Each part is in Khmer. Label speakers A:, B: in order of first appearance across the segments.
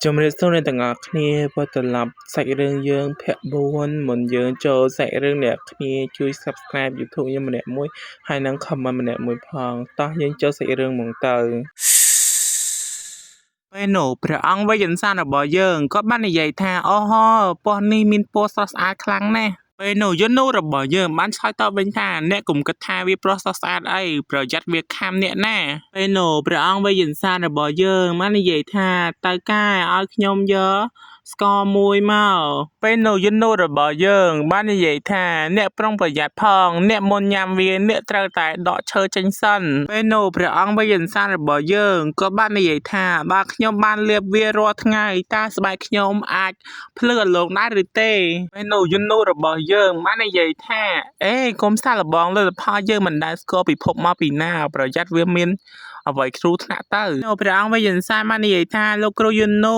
A: ជំរាបសួរអ្នកទាំងអស់គ្នាវិលត្រឡប់សាច់រឿងយើងភ័ក្ត្រ4មុនយើងចូលសាច់រឿងអ្នកគ្នាជួយ Subscribe YouTube ខ្ញុំម្នាក់មួយហើយនិង comment ម្នាក់មួយផងតោះយើងចូលសាច់រឿងហ្មងទៅពេលនោះព្រះអង្គវេយន្សានរបស់យើងក៏បាននិយាយថាអូហូពណ៌នេះមានពណ៌ស្រស់ស្អាតខ្លាំងណាស់ពេលនោះយន្តរបស់យើងបានឆ្លើយតបវិញថាអ្នកកុំគិតថាវាស្រស់ស្អាតអីប្រយ័ត្នវាខាំអ្នកណាពេលនោះព្រះអង្គវេយន្សានរបស់យើងបាននិយាយថាតើកែឲ្យខ្ញុំយកស្ករមួយមកពេលនោះយន្តរបស់យើងបាននិយាយថាអ្នកប្រុងប្រយ័ត្នផងអ្នកមុនញ៉ាំវាអ្នកត្រូវតែដកឈើចេញសិនពេលនោះព្រះអង្គវេយន្សានរបស់យើងក៏បាននិយាយថាបើខ្ញុំបានលាបវារាល់ថ្ងៃតើស្បែកខ្ញុំអាចភ្លឺអលោកដែរឬទេពេលនោះយន្តរបស់យើងបាននិយាយថាអេកុំសាកល្បងលទ្ធផលយើងមិនដែលស្គាល់ពិភពមកពីណាប្រយ័ត្នវាមានអ្វីគ្រូថ្នាក់ទៅនៅព្រះអង្គវេយន្សានបាននិយាយថាលោកគ្រូយន្ត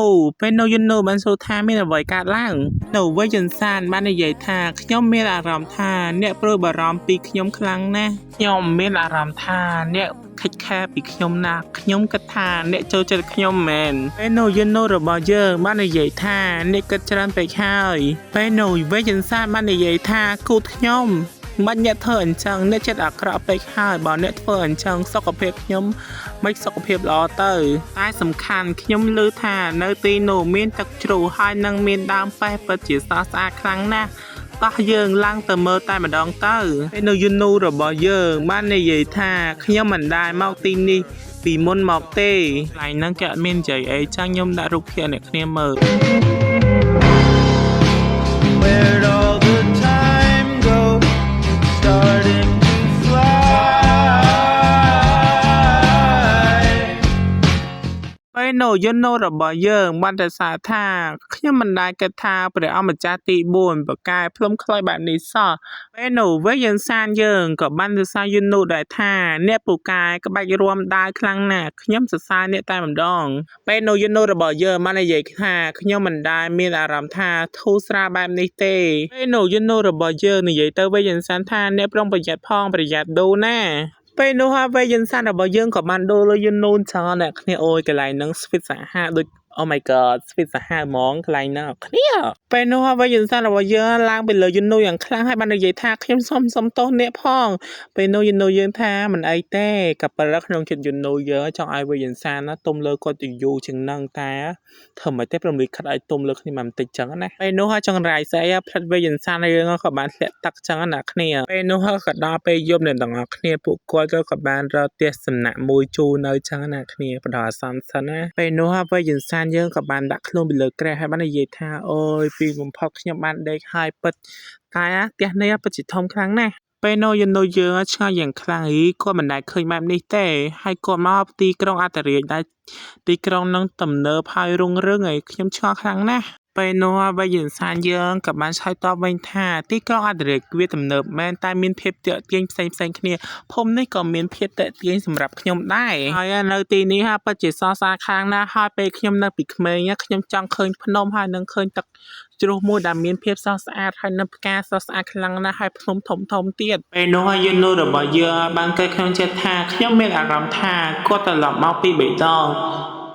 A: ពេលនោះយន្តបានសួរថាមានអ្វីកើតឡើងនៅវេយន្សានបាននិយាយថាខ្ញុំមានអារម្មណ៍ថាអ្នកព្រួយបារម្ភពីខ្ញុំខ្លាំងណាស់ខ្ញុំមានអារម្មណ៍ថាអ្នកខិតខែពីខ្ញុំណាស់ខ្ញុំគិតថាអ្នកចូលចិត្តខ្ញុំមែនពេលនោះយន្តរបស់យើងបាននិយាយថាអ្នកគិតច្រើនពេកហើយពេលនោះវេយន្សានបាននិយាយថាគូតខ្ញុំមិនអ្នកធ្វើអញ្ចឹងអ្នកចិត្តអាក្រក់ពេកហើយបើអ្នកធ្វើអញ្ចឹងសុខភាពខ្ញុំមិនសុខភាពល្អទៅតែសំខាន់ខ្ញុំឮថានៅទីនោះមានទឹកជ្រោះហើយនឹងមានដើមប៉េះពិតជាស្រស់ស្អាតខ្លាំងណាស់តោះយើងឡើងទៅមើលតែម្ដងទៅពេលនៅយន្តរបស់យើងបាននិយាយថាខ្ញុំមិនដែលមកទីនេះពីមុនមកទេកន្លែងហ្នឹងគេអត់មាននិយាយអីចឹងខ្ញុំដាក់រូបភាពអ្នកគ្នាមើលពេលនោះយន្តរបស់យើងបានតែសារថាខ្ញុំមិនដែលគិតថាព្រះអង្គម្ចាស់ទី4ប្រកែផ្លុំខ្លុយបែបនេះសោះពេលនោះវេយន្សានយើងក៏បានសរសើរយន្តដែរថាអ្នកពូកែក្បាច់រាំដាវខ្លាំងណាស់ខ្ញុំសរសើរអ្នកតែម្ដងពេលនោះយន្តរបស់យើងបាននិយាយថាខ្ញុំមិនដែលមានអារម្មណ៍ថាធូរស្រាលបែបនេះទេពេលនោះយន្តរបស់យើងនិយាយទៅវេយន្សានថាអ្នកប្រុងប្រយ័ត្នផងប្រយ័ត្នដូរណាពេលនោះហើយវេយន្សានរបស់យើងក៏បានដូរលើយន្តនោះចឹងអ្នកគ្នាអូយកន្លែងហ្នឹងស្វីតសាហាវដូចOh my god ស្វីតសាហាវហ្មងកន្លែងហ្នឹងគ្នាពេលនោះហើយវេយន្សានរបស់យើងឡើងទៅលើយន្តនោះយ៉ាងខ្លាំងហើយបាននិយាយថាខ្ញុំសុំទោសអ្នកផងពេលនោះយន្តយើងថាមិនអីទេក៏ប៉ុន្តែក្នុងចិត្តយន្តយើងចង់ឲ្យវេយន្សានណាទុំលើគាត់ទៅយូរជាងហ្នឹងតែធ្វើមិនទេព្រមលិខិតឲ្យទុំលើគ្នាមកបន្តិចចឹងណាពេលនោះហើយចង់រាយស្អីផ្លិតវេយន្សានយើងក៏បានធ្លាក់ទឹកចឹងណាគ្នាពេលនោះហើយក៏ដល់ពេលយប់អ្នកទាំងអស់គ្នាពួកគាត់ក៏បានរកផ្ទះសំណាក់មួយជួរនៅចឹងណាគ្នាបដោះអាសន្នសិនណាពេលនោះហើយវេយន្សានយើងក៏បានដាក់ខ្លួនពីលើគ្រែហើយបាននិយាយថាអូយពីបំផុតខ្ញុំបានដេកហើយពិតតែផ្ទះនេះពិតជាធំខ្លាំងណាស់ពេលនោះយន្តយើងឆ្ងាយយ៉ាងខ្លាំងគាត់មិនដែលឃើញបែបនេះទេហើយគាត់មកទីក្រុងអន្តរិយដែលទីក្រុងនឹងទំនើបហើយរុងរឿងហើយខ្ញុំឆ្ងល់ខ្លាំងណាស់ពេលនោះវេយន្សានយើងក៏បានឆ្លើយតបវិញថាទីក្រុងអន្តរិយវាទំនើបមែនតែមានភាពទាក់ទាញផ្សេងគ្នាភូមិនេះក៏មានភាពទាក់ទាញសម្រាប់ខ្ញុំដែរហើយនៅទីនេះហាពិតជាសរសើរខ្លាំងណាស់ហើយពេលខ្ញុំនៅពីក្មេងខ្ញុំចង់ឃើញភ្នំហើយនឹងឃើញទឹកជ្រោះមួយដែលមានភាពស្រស់ស្អាតហើយនៅផ្កាស្រស់ស្អាតខ្លាំងណាស់ហើយភ្នំធំទៀតពេលនោះយន្តរបស់យើងបានកើតក្នុងចិត្តថាខ្ញុំមានអារម្មណ៍ថាគាត់ត្រឡប់មកពីបេតង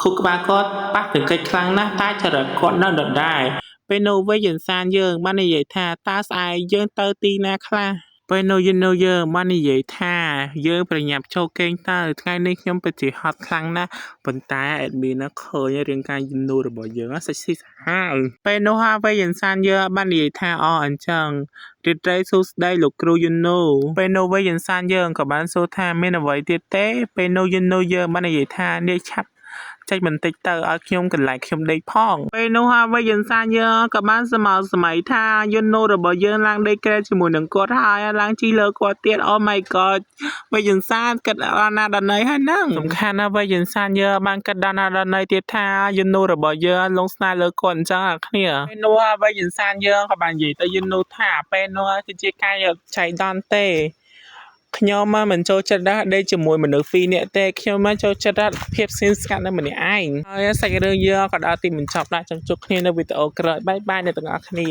A: ខួរក្បាលគាត់ប៉ះទង្គិចខ្លាំងណាស់តែចរិតគាត់នៅដដែលពេលនោះវេយន្សានយើងបាននិយាយថាតើស្អែកយើងទៅទីណាខ្លះពេលនោះយន្តយើងបាននិយាយថាយើងប្រញាប់ចូលគេងទៅថ្ងៃនេះខ្ញុំពិតជាហត់ខ្លាំងណាស់ប៉ុន្តែអេដមីនឃើញរាងកាយយន្តរបស់យើងសាច់ស៊ីសាហាវពេលនោះហើយវេយន្សានយើងបាននិយាយថាអញ្ចឹងរីករាយសួស្ដីលោកគ្រូយន្តពេលនោះវេយន្សានយើងក៏បានសួរថាមានអ្វីទៀតទេពេលនោះយន្តយើងបាននិយាយថានេះឆាប់ចេញបន្តិចទៅឲ្យខ្ញុំកន្លែងខ្ញុំដេកផងពេលនោះហើយវេយន្សានយើងក៏បានសម័យថាយន្តរបស់យើងឡើងដេកក្រែជាមួយនឹងគាត់ហើយឡើងជិះលើគាត់ទៀត Oh my god វេយន្សានគិតដល់ណាដល់ណីហើយហ្នឹងសំខាន់ណាស់វេយន្សានយើងបានគិតដល់ណាដល់ណីទៀតថាយន្តរបស់យើងលងស្នេហ៍លើគាត់អញ្ចឹងអាគ្នាពេលនោះហើយវេយន្សានយើងក៏បាននិយាយទៅយន្តថាពេលនោះគឺជាការចៃដន្យទេខ្ញុំមិនចូលចិត្តដេកជាមួយមនុស្ស2នាក់ទេខ្ញុំមកចូលចិត្តភាពស្ងៀមស្ងាត់នៅម្នាក់ឯងហើយសាច់រឿងយើងក៏ដល់ទីបញ្ចប់ដែរចាំជួបគ្នានៅវីដេអូក្រោយបាយអ្នកទាំងអស់គ្នា